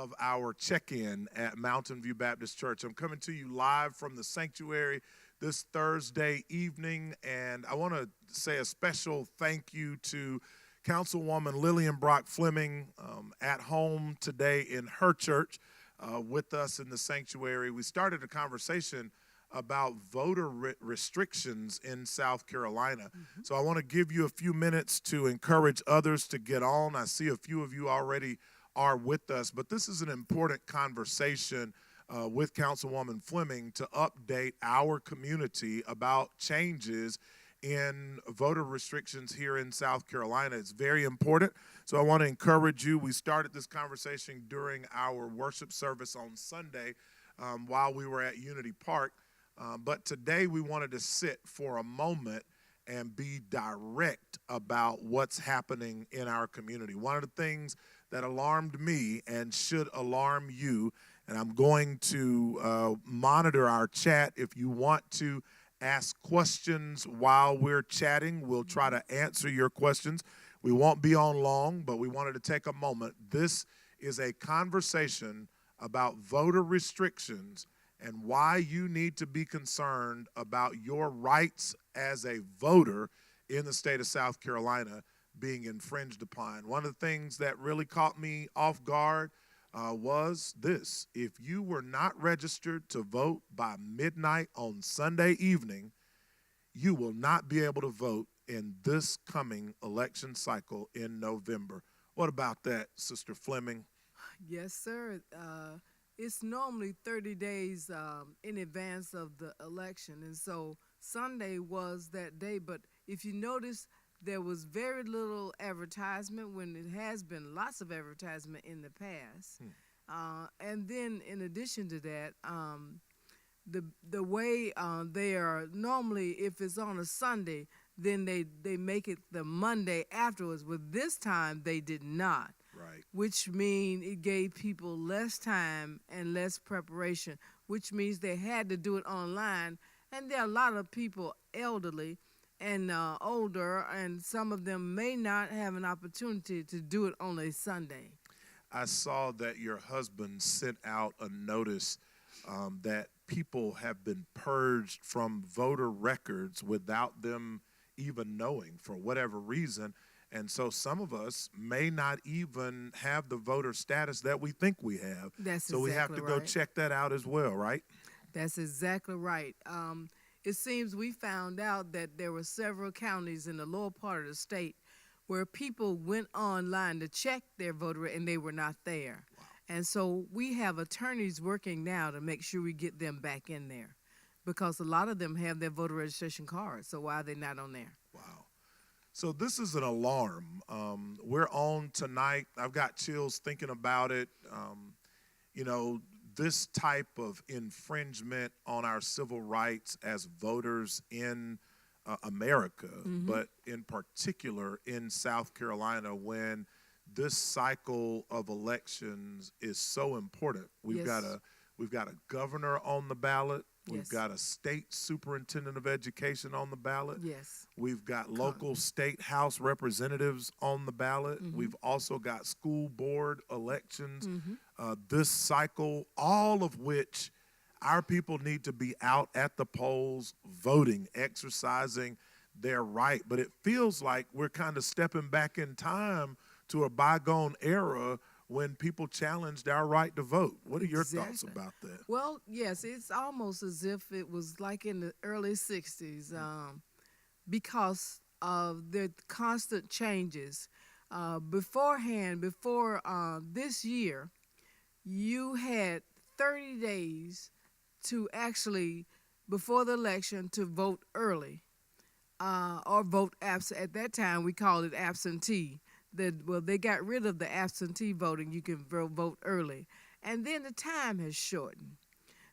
of our check-in at Mountain View Baptist Church. I'm coming to you live from the sanctuary this Thursday evening, and I want to say a special thank you to Counsilwoman LILLIAN FLEMMING at home today in her church with us in the sanctuary. We started a conversation about voter restrictions in South Carolina. So I want to give you a few minutes to encourage others to get on. I see a few of you already are with us, but this is an important conversation with Councilwoman Fleming to update our community about changes in voter restrictions here in South Carolina. It's very important. So I want to encourage you. We started this conversation during our worship service on Sunday while we were at Unity Park. But today we wanted to sit for a moment and be direct about what's happening in our community. One of the things that alarmed me and should alarm you, and I'm going to monitor our chat. If you want to ask questions while we're chatting, we'll try to answer your questions. We won't be on long, but we wanted to take a moment. This is a conversation about voter restrictions and why you need to be concerned about your rights as a voter in the state of South Carolina being infringed upon. One of the things that really caught me off guard was this. If you were not registered to vote by midnight on Sunday evening, you will not be able to vote in this coming election cycle in November. What about that, Sister Fleming? Yes, sir. It's normally 30 days in advance of the election, and so Sunday was that day. But if you notice, there was very little advertisement when it has been lots of advertisement in the past. And then in addition to that, the way they are normally, if it's on a Sunday, then they make it the Monday afterwards. But this time they did not. Right. Which means it gave people less time and less preparation, which means they had to do it online. And there are a lot of people elderly and older, and some of them may not have an opportunity to do it on a Sunday. I saw that your husband sent out a notice that people have been purged from voter records without them even knowing for whatever reason. And so some of us may not even have the voter status that we think we have. That's so we have to go check that out as well, right? That's exactly right. It seems we found out that there were several counties in the lower part of the state where people went online to check their voter and they were not there. Wow. And so we have attorneys working now to make sure we get them back in there because a lot of them have their voter registration cards. So why are they not on there? Wow. So this is an alarm. We're on tonight. I've got chills thinking about it. You know, this type of infringement on our civil rights as voters in America, but in particular in South Carolina, when this cycle of elections is so important. We've got a governor on the ballot. We've got a state superintendent of education on the ballot. Yes. We've got local state house representatives on the ballot. We've also got school board elections this cycle, all of which our people need to be out at the polls, voting, exercising their right. But it feels like we're kind of stepping back in time to a bygone era when people challenged our right to vote. What are your thoughts about that? Well, yes, it's almost as if it was like in the early 60s because of the constant changes. Before this year, you had 30 days to actually, before the election, to vote early or vote absent. At that time, we called it absentee. They got rid of the absentee voting. You can vote early. And then the time has shortened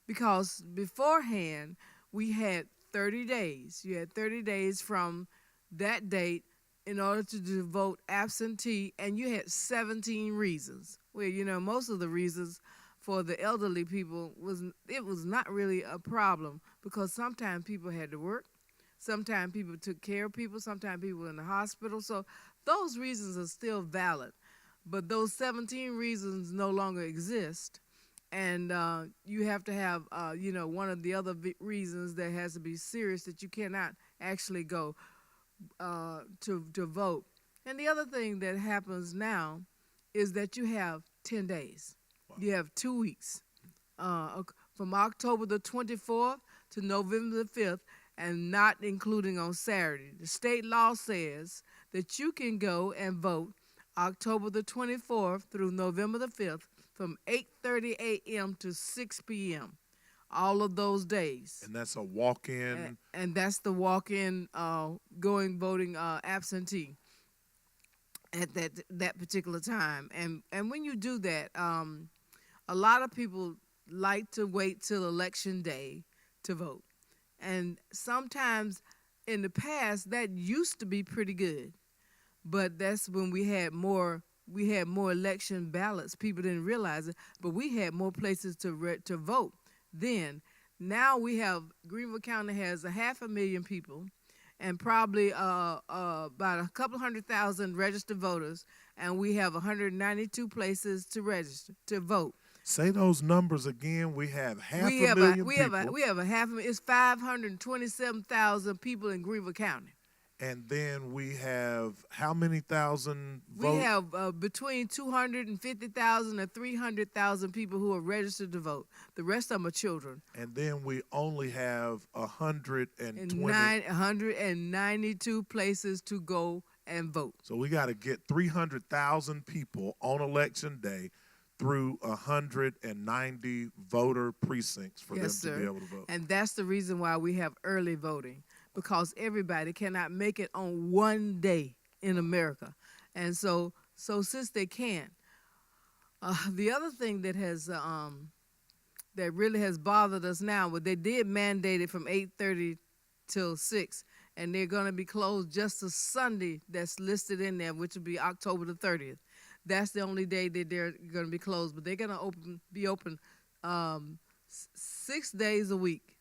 because beforehand we had 30 days. You had 30 days from that date in order to vote absentee, and you had 17 reasons. Well, you know, most of the reasons for the elderly people was not really a problem because sometimes people had to work. Sometimes people took care of people. Sometimes people were in the hospital. So those reasons are still valid. but those 17 reasons no longer exist. And you have to have, one of the other reasons that has to be serious that you cannot actually go to vote. And the other thing that happens now is that you have 10 days. Wow. You have 2 weeks from October the 24th to November the 5th, and not including on Saturday. The state law says that you can go and vote October the 24th through November the 5th from 8:30 a.m. to 6 p.m. all of those days. And that's a walk-in. And that's the walk-in going voting absentee at that particular time. And when you do that, a lot of people like to wait till election day to vote. And sometimes in the past that used to be pretty good. But that's when we had more election ballots. People didn't realize it, but we had more places to vote then. Now we have, Greenville County has 500,000 people and probably about a couple 100,000 registered voters, and we have 192 places to register to vote. Say those numbers again. We have 500,000 people. We have a half. It's 527,000 people in Greenville County. And then we have how many thousand votes? We have between 250,000 and 300,000 people who are registered to vote. The rest of them are children. And then we only have 192 places to go and vote. So we got to get 300,000 people on election day through 190 voter precincts for them to be able to vote. And that's the reason why we have early voting, because everybody cannot make it on one day in America. And so since they can't, the other thing that has that really has bothered us now, but they did mandate it from 8:30 till 6, and they're going to be closed just a Sunday that's listed in there, which will be October the 30th. That's the only day that they're going to be closed, but they're going to be open 6 days a week.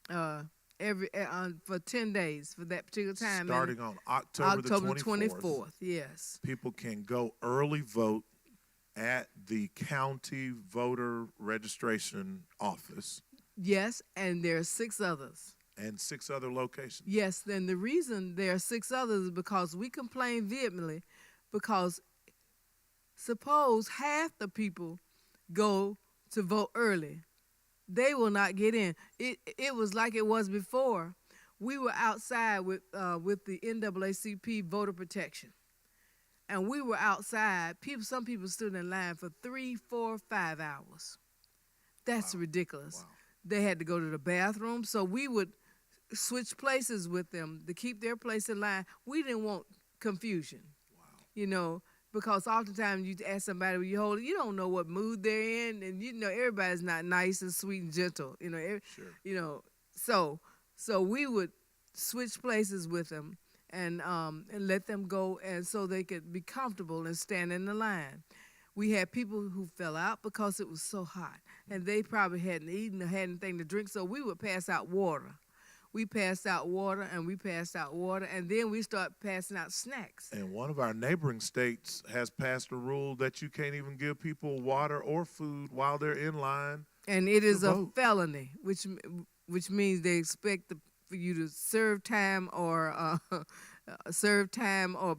For 10 days for that particular time. Starting on October the 24th. Yes. People can go early vote at the county voter registration office. Yes, and there are 6 others. And 6 other locations. Yes, then the reason there are 6 others is because we complain vehemently, because suppose half the people go to vote early. They will not get in. It was like it was before. We were outside with the NAACP voter protection, and we were outside. Some people stood in line for 3, 4, 5 hours. That's ridiculous. Wow. They had to go to the bathroom, so we would switch places with them to keep their place in line. We didn't want confusion. Wow. Because oftentimes you ask somebody when you hold it, you don't know what mood they're in, and everybody's not nice and sweet and gentle. Sure. So we would switch places with them and let them go, and so they could be comfortable and stand in the line. We had people who fell out because it was so hot, and they probably hadn't eaten or had anything to drink, so we would pass out water. We passed out water, and we passed out water, and then we start passing out snacks. And one of our neighboring states has passed a rule that you can't even give people water or food while they're in line. And it is a felony, which means they expect for you to serve time or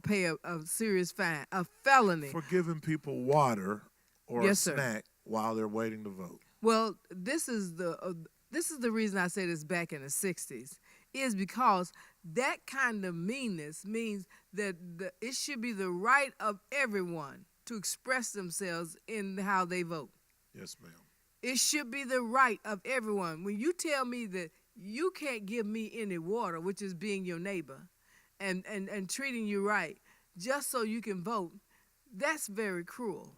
pay a serious fine. A felony for giving people water or yes, a snack while they're waiting to vote. Well, this is the reason I say this back in the 60s, is because that kind of meanness means that it should be the right of everyone to express themselves in how they vote. Yes, ma'am. It should be the right of everyone. When you tell me that you can't give me any water, which is being your neighbor, and treating you right, just so you can vote, that's very cruel.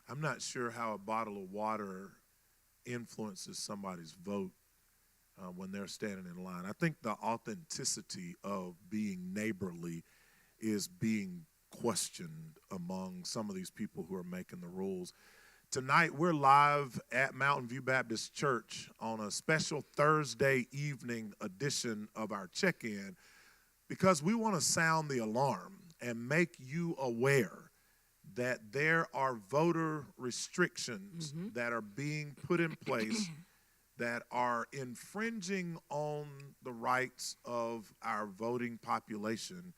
I'm not sure how a bottle of water influences somebody's vote when they're standing in line. I think the authenticity of being neighborly is being questioned among some of these people who are making the rules. Tonight, we're live at Mountain View Baptist Church on a special Thursday evening edition of our check-in because we want to sound the alarm and make you aware that there are voter restrictions that are being put in place that are infringing on the rights of our voting population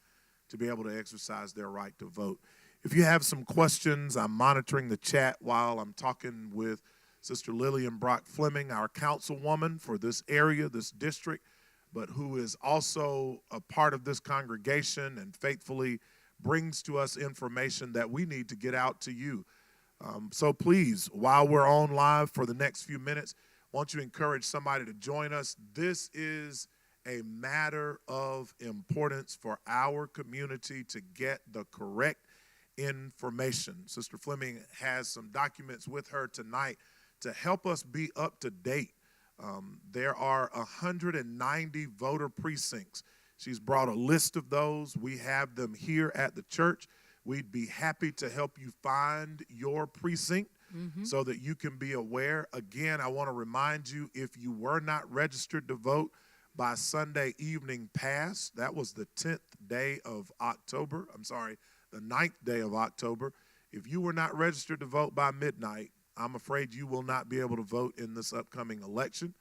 to be able to exercise their right to vote. If you have some questions, I'm monitoring the chat while I'm talking with Sister LILLIAN Brock Fleming, our councilwoman for this area, this district, but who is also a part of this congregation and faithfully brings to us information that we need to get out to you. So please, while we're on live for the next few minutes, won't you encourage somebody to join us? This is a matter of importance for our community to get the correct information. Sister Fleming has some documents with her tonight to help us be up to date. There are 190 voter precincts. She's brought a list of those. We have them here at the church. We'd be happy to help you find your precinct so that you can be aware. Again, I want to remind you, if you were not registered to vote by Sunday evening past, that was the 10th day of October. I'm sorry, the 9th day of October. If you were not registered to vote by midnight, I'm afraid you will not be able to vote in this upcoming election.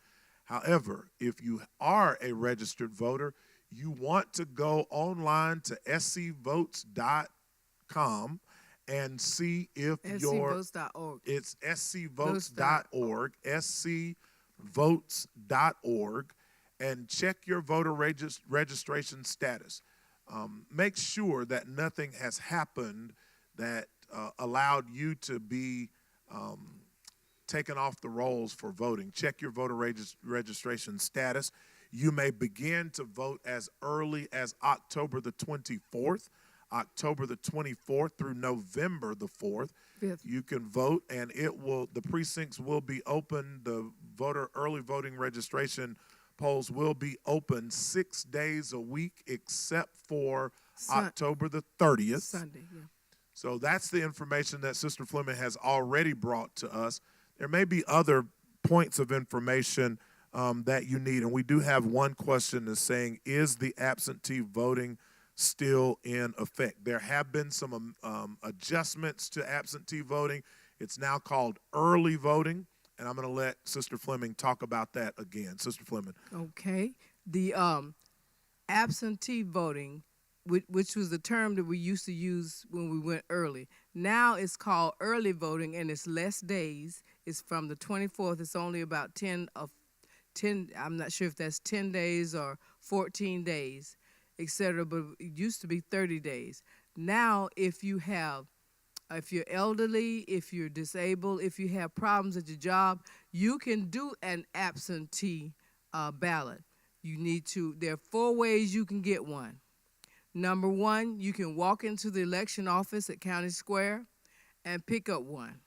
However, if you are a registered voter, you want to go online to scvotes.com and see if scvotes.org. It's scvotes.org, scvotes.org, and check your voter registration status. Make sure that nothing has happened that allowed you to be taken off the rolls for voting. Check your voter registration status. You may begin to vote as early as October the 24th. October the 24th through November the 4th. You can vote, and the precincts will be open. The early voting registration polls will be open 6 days a week except for October the 30th. Sunday, yeah. So that's the information that Sister Fleming has already brought to us. There may be other points of information that you need, and we do have one question that's saying, is the absentee voting still in effect? There have been some adjustments to absentee voting. It's now called early voting, and I'm going to let Sister Fleming talk about that again. Sister Fleming. Okay. The absentee voting, which was the term that we used to use when we went early. Now it's called early voting, and it's less days. It's from the 24th. It's only about 10, I'm not sure if that's 10 days or 14 days, etc., but it used to be 30 days. Now, if you're elderly, if you're disabled, if you have problems at your job, you can do an absentee ballot. There are 4 ways you can get one. Number 1, you can walk into the election office at County Square and pick up one.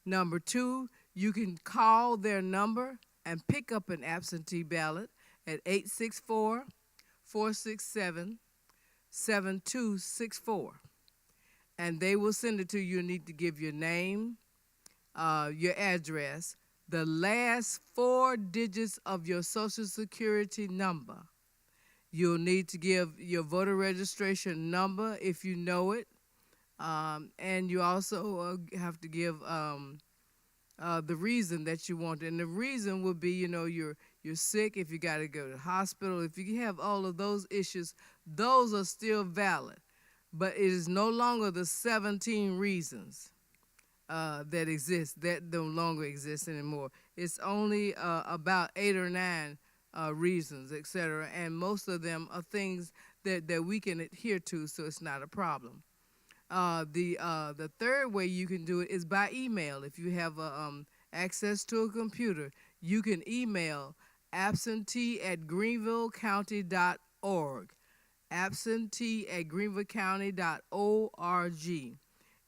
Number 2, you can call their number and pick up an absentee ballot at 864-467-7264. And they will send it to you. You need to give your name, your address, the last 4 digits of your Social Security number. You'll need to give your voter registration number if you know it. And you also have to give the reason that you want it. And the reason would be, you're sick, if you got to go to the hospital. If you have all of those issues, those are still valid. But it is no longer the 17 reasons that exist, that no longer exist anymore. It's only about 8 or 9 reasons, etc. And most of them are things that we can adhere to, so it's not a problem. The third way you can do it is by email. If you have access to a computer, you can email absentee@greenvillecounty.org, absentee@greenvillecounty.org,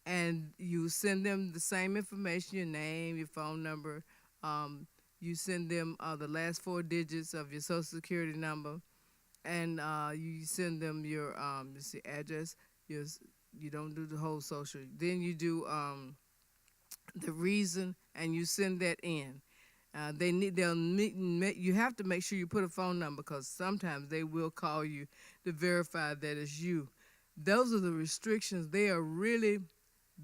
and you send them the same information, your name, your phone number. You send them the last 4 digits of your Social Security number, and you send them your address. You don't do the whole social. Then you do the reason, and you send that in. You have to make sure you put a phone number, because sometimes they will call you to verify that it's you. Those are the restrictions. They are really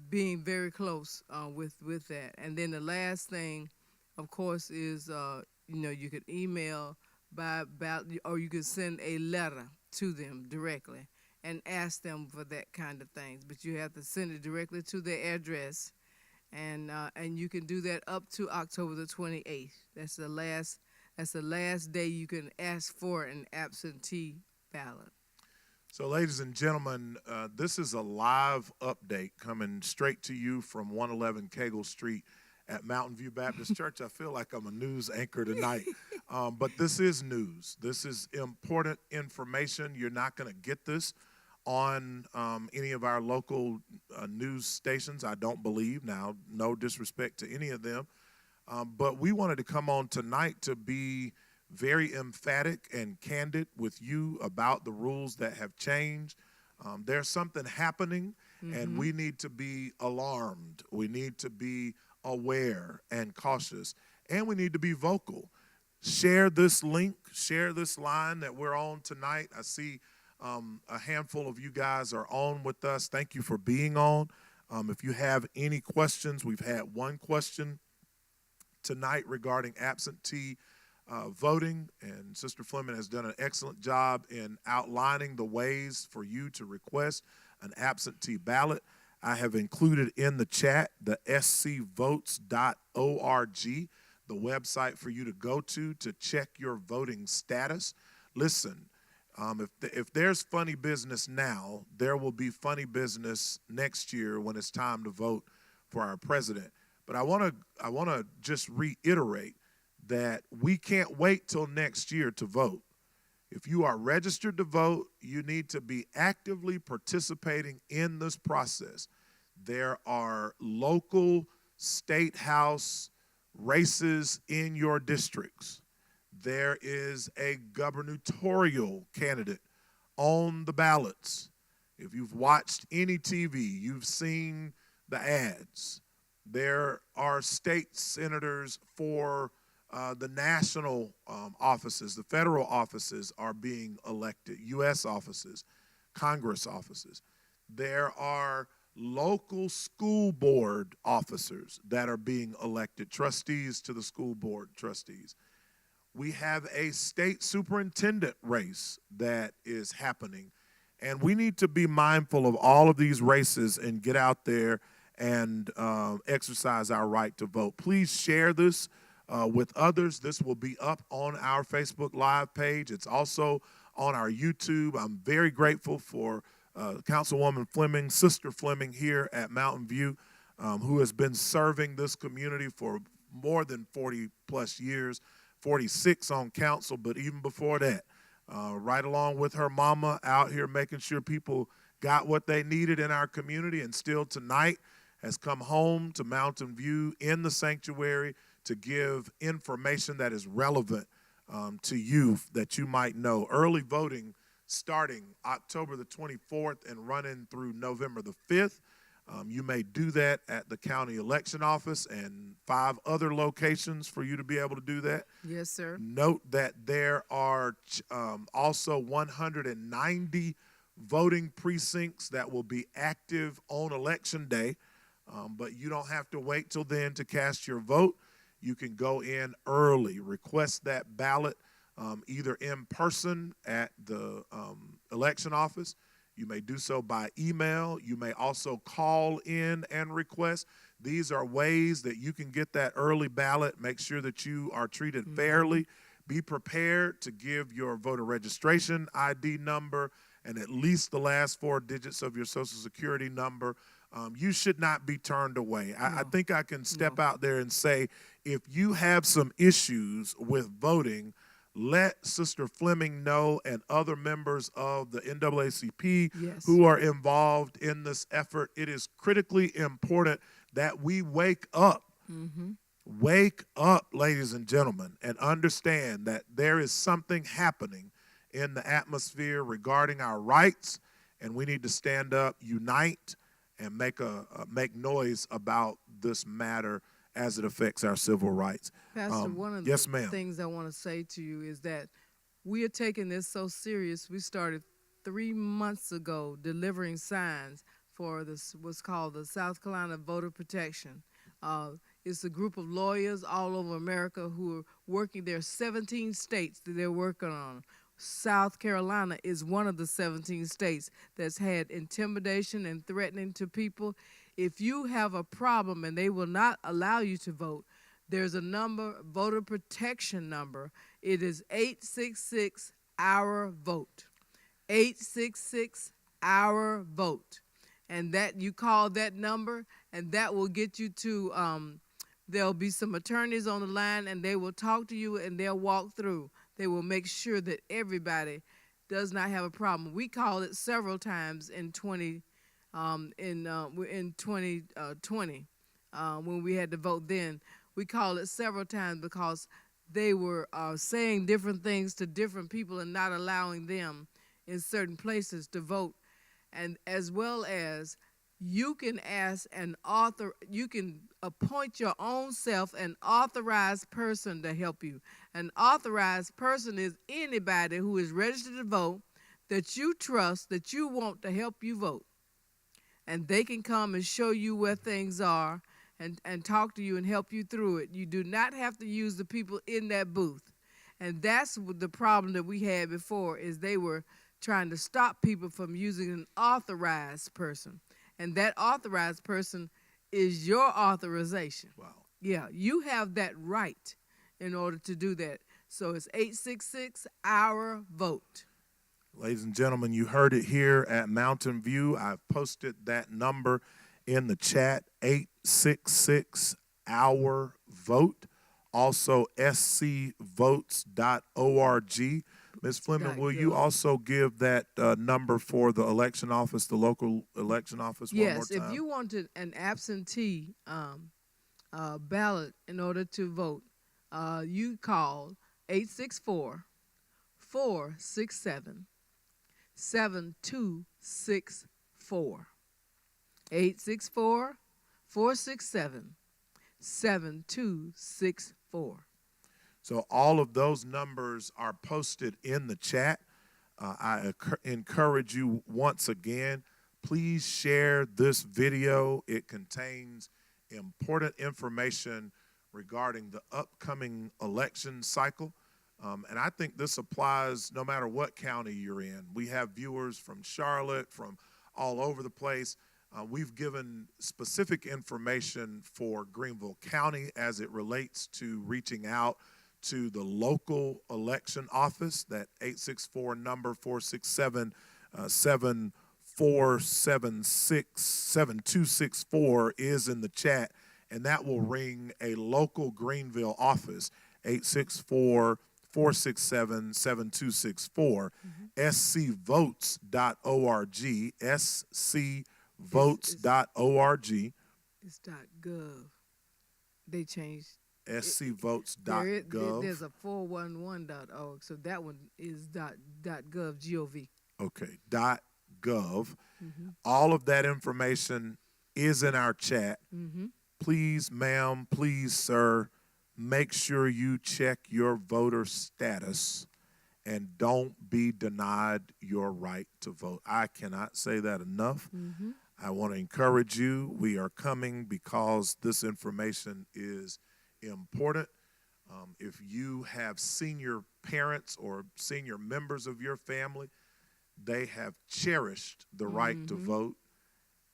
being very close with that. And then the last thing, of course, is you could email by or you could send a letter to them directly and ask them for that kind of things. But you have to send it directly to their address, and you can do that up to October the 28th. That's the last. That's the last day you can ask for an absentee ballot. So, ladies and gentlemen, this is a live update coming straight to you from 111 Cagle Street at Mountain View Baptist Church. I feel like I'm a news anchor tonight, but this is news. This is important information. You're not going to get this on any of our local news stations, I don't believe. Now, no disrespect to any of them, but we wanted to come on tonight to be very emphatic and candid with you about the rules that have changed. There's something happening, and we need to be alarmed. We need to be aware and cautious, and we need to be vocal. Share this link, share this line that we're on tonight. I see a handful of you guys are on with us. Thank you for being on. If you have any questions, we've had one question tonight regarding absentee voting, and Sister Fleming has done an excellent job in outlining the ways for you to request an absentee ballot. I have included in the chat the scvotes.org, the website for you to go to check your voting status. Listen, if there's funny business now, there will be funny business next year when it's time to vote for our president. But I want to just reiterate that we can't wait till next year to vote. If you are registered to vote, you need to be actively participating in this process. There are local state house races in your districts. There is a gubernatorial candidate on the ballots. If you've watched any TV, you've seen the ads. There are state senators for the national offices. The federal offices are being elected, U.S. offices, Congress offices. There are local school board officers that are being elected, trustees to the school board trustees. We have a state superintendent race that is happening, and we need to be mindful of all of these races and get out there and exercise our right to vote. Please share this with others. This will be up on our Facebook Live page. It's also on our YouTube. I'm very grateful for Counsilwoman Fleming, Sister Fleming here at Mountain View, who has been serving this community for more than 40 plus years, 46 on council, but even before that, right along with her mama out here making sure people got what they needed in our community, and still tonight has come home to Mountain View in the sanctuary to give information that is relevant to you that you might know. Early voting starting October the 24th and running through November the 5th. You may do that at the county election office and 5 other locations for you to be able to do that. Yes, sir. Note that there are also 190 voting precincts that will be active on Election Day, but you don't have to wait till then to cast your vote. You can go in early, request that ballot either in person at the election office. You may do so by email. You may also call in and request. These are ways that you can get that early ballot. Make sure that you are treated fairly. Be prepared to give your voter registration ID number and at least the last 4 digits of your Social Security number. You should not be turned away. I think I can step out there and say, if you have some issues with voting, let Sister Fleming know and other members of the NAACP who are involved in this effort. It is critically important that we wake up. Wake up, ladies and gentlemen, and understand that there is something happening in the atmosphere regarding our rights, and we need to stand up, unite, and make noise about this matter as it affects our civil rights. Pastor, one of the things I want to say to you is that we are taking this so serious. We started 3 months ago delivering signs for this what's called the South Carolina Voter Protection. It's a group of lawyers all over America who are working. There are 17 states that they're working on. South Carolina is one of the 17 states that's had intimidation and threatening to people. If you have a problem and they will not allow you to vote, there's a number, voter protection number. It is 866-OUR-VOTE. 866-OUR-VOTE. And that you call that number, and that will get you to, there'll be some attorneys on the line, and they will talk to you, and they'll walk through. They will make sure that everybody does not have a problem. We called it several times in 2020 when we had to vote then. We called it several times because they were saying different things to different people and not allowing them in certain places to vote. And as well as you can ask you can appoint your own self an authorized person to help you. An authorized person is anybody who is registered to vote that you trust, that you want to help you vote. And they can come and show you where things are and talk to you and help you through it. You do not have to use the people in that booth. And that's the problem that we had before, is they were trying to stop people from using an authorized person. And that authorized person is your authorization. Wow. Yeah, you have that right in order to do that. So it's 866-OUR-VOTE. Ladies and gentlemen, you heard it here at Mountain View. I've posted that number in the chat, 866-OUR-VOTE. Also, scvotes.org. Ms. Fleming, will you also give that number for the election office, the local election office, one more time? Yes, if you wanted an absentee ballot in order to vote, you call 864-467-7264. 864-467-7264. So all of those numbers are posted in the chat. I encourage you once again, please share this video. It contains important information regarding the upcoming election cycle. And I think this applies no matter what county you're in. We have viewers from Charlotte, from all over the place. We've given specific information for Greenville County as it relates to reaching out to the local election office. That 864 number, 467-7264 is in the chat, and that will ring a local Greenville office, 864-467-7264. scvotes.org, scvotes.org. It's .gov. They changed. scvotes.gov. There's a 411.org, so that one is .gov, G-O-V. Okay, .gov. All of that information is in our chat. Please, ma'am, please, sir, make sure you check your voter status and don't be denied your right to vote. I cannot say that enough. I want to encourage you. We are coming because this information is important. If you have senior parents or senior members of your family, they have cherished the right to vote,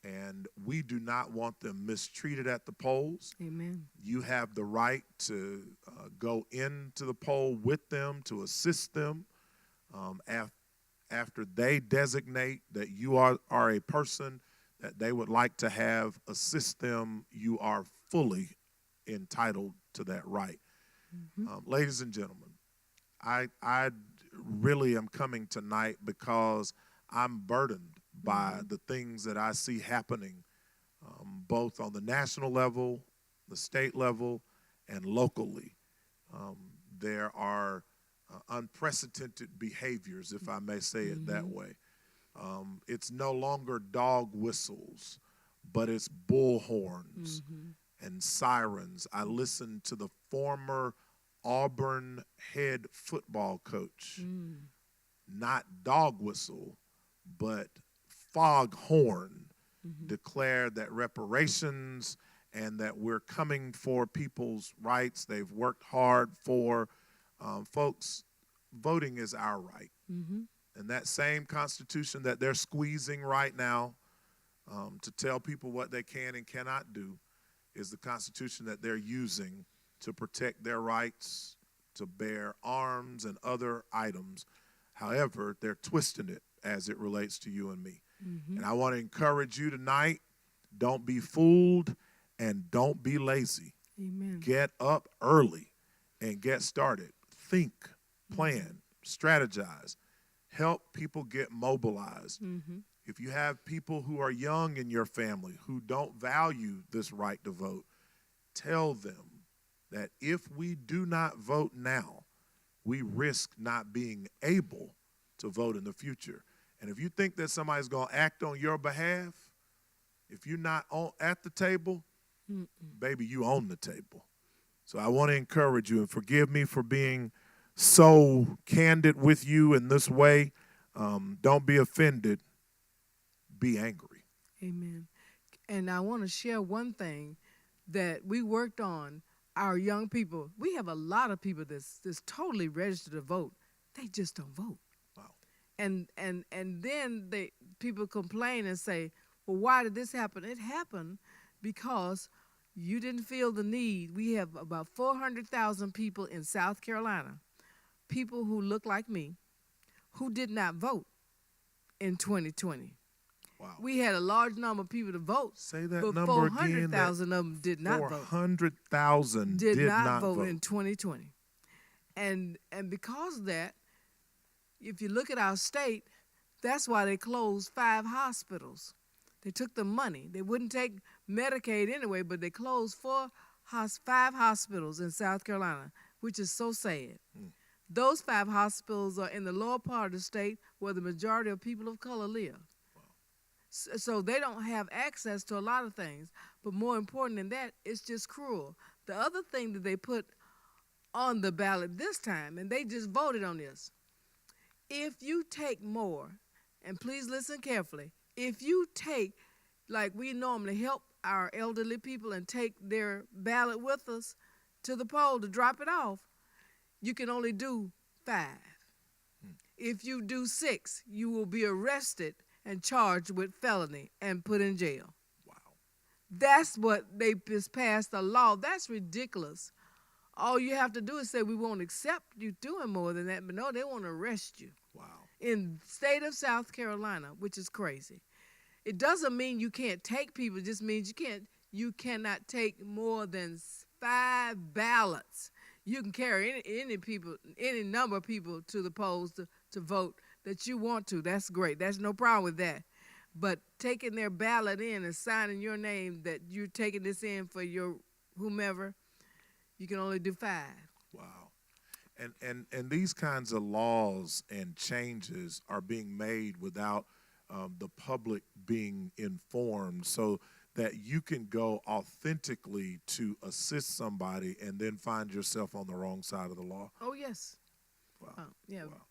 and we do not want them mistreated at the polls. Amen. You have the right to go into the poll with them, to assist them. After they designate that you are a person that they would like to have assist them, you are fully entitled to that right. Ladies and gentlemen, I really am coming tonight because I'm burdened by the things that I see happening both on the national level, the state level, and locally. There are unprecedented behaviors, if I may say it that way. It's no longer dog whistles, but it's bullhorns and sirens. I listened to the former Auburn head football coach, not dog whistle, but foghorn, declared that reparations and that we're coming for people's rights they've worked hard for. Folks, voting is our right. And that same Constitution that they're squeezing right now to tell people what they can and cannot do is the Constitution that they're using to protect their rights to bear arms and other items. However, they're twisting it as it relates to you and me. And I want to encourage you tonight, don't be fooled and don't be lazy. Amen. Get up early and get started. Think, plan, strategize. Help people get mobilized. If you have people who are young in your family who don't value this right to vote, tell them that if we do not vote now, we risk not being able to vote in the future. And if you think that somebody's going to act on your behalf, if you're not at the table, baby, you own the table. So I want to encourage you, and forgive me for being so candid with you in this way. Don't be offended. Be angry. Amen. And I want to share one thing that we worked on. Our young people, we have a lot of people that's totally registered to vote. They just don't vote. Wow. And then people complain and say, well, why did this happen? It happened because you didn't feel the need. We have about 400,000 people in South Carolina, people who look like me, who did not vote in 2020. Wow. We had a large number of people to vote. Say that but number again. 400,000 of them did not vote. 400,000 did not vote in 2020. And because of that, if you look at our state, that's why they closed 5 hospitals. They took the money. They wouldn't take Medicaid anyway, but they closed 5 hospitals in South Carolina, which is so sad. Those 5 hospitals are in the lower part of the state where the majority of people of color live. So they don't have access to a lot of things. But more important than that, it's just cruel. The other thing that they put on the ballot this time, and they just voted on this, if you take more, and please listen carefully, if you take, like we normally help our elderly people and take their ballot with us to the poll to drop it off, you can only do 5. If you do 6, you will be arrested and charged with felony and put in jail. Wow. That's what they just passed a law. That's ridiculous. All you have to do is say we won't accept you doing more than that, but no, they want to arrest you. Wow. In the state of South Carolina, which is crazy. It doesn't mean you can't take people, it just means you cannot take more than 5 ballots. You can carry any number of people to the polls to vote that you want to. That's great. There's no problem with that. But taking their ballot in and signing your name that you're taking this in for your whomever, you can only do 5. Wow. And these kinds of laws and changes are being made without the public being informed, so that you can go authentically to assist somebody and then find yourself on the wrong side of the law. Oh, yes. Wow. Yeah. Wow.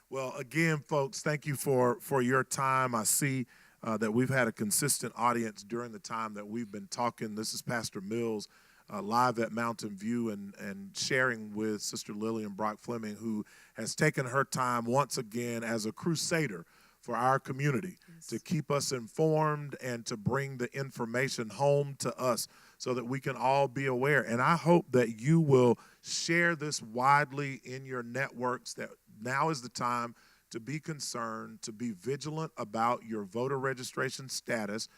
Well, again, folks, thank you for your time. I see that we've had a consistent audience during the time that we've been talking. This is Pastor Mills live at Mountain View and sharing with Sister Lillian Brock Fleming, who has taken her time once again as a crusader for our community, yes, to keep us informed and to bring the information home to us so that we can all be aware. And I hope that you will share this widely in your networks, that now is the time to be concerned, to be vigilant about your voter registration status,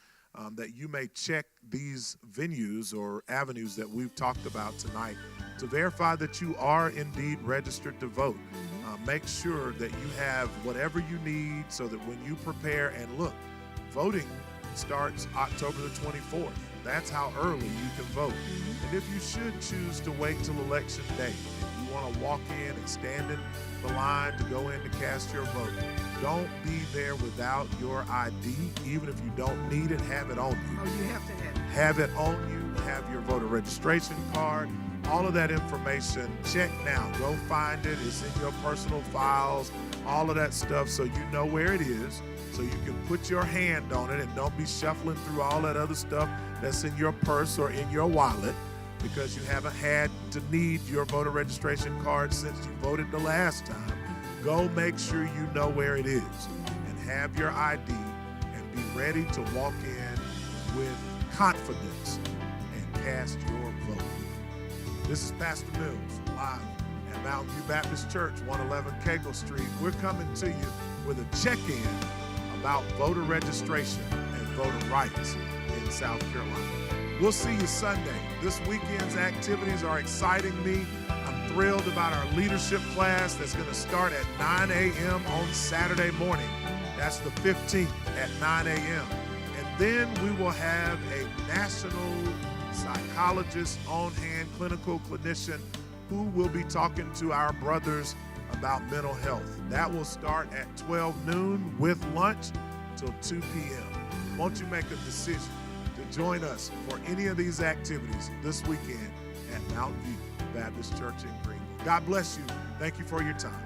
that you may check these venues or avenues that we've talked about tonight to verify that you are indeed registered to vote. Make sure that you have whatever you need so that when you prepare, and look, voting starts October the 24th. That's how early you can vote. And if you should choose to wait till Election Day, if you want to walk in and stand in the line to go in to cast your vote, don't be there without your ID. Even if you don't need it, have it on you. Oh, you have to have it. Have it on you. Have your voter registration card. all of that information. Check now. Go find it. It's in your personal files, all of that stuff, so you know where it is, so you can put your hand on it and don't be shuffling through all that other stuff that's in your purse or in your wallet, because you haven't had to need your voter registration card since you voted the last time. Go make sure you know where it is and have your ID and be ready to walk in with confidence and cast your vote. This is Pastor Mills, live at Mountain View Baptist Church, 111 Cagle Street. We're coming to you with a check-in about voter registration and voter rights in South Carolina. We'll see you Sunday. This weekend's activities are exciting me. I'm thrilled about our leadership class that's going to start at 9 a.m. on Saturday morning. That's the 15th at 9 a.m. And then we will have a national psychologist on-hand clinical clinician who will be talking to our brothers about mental health. That will start at 12 noon with lunch till 2 p.m. Won't you make a decision to join us for any of these activities this weekend at Mountain View Baptist Church in Greenville? God bless you. Thank you for your time.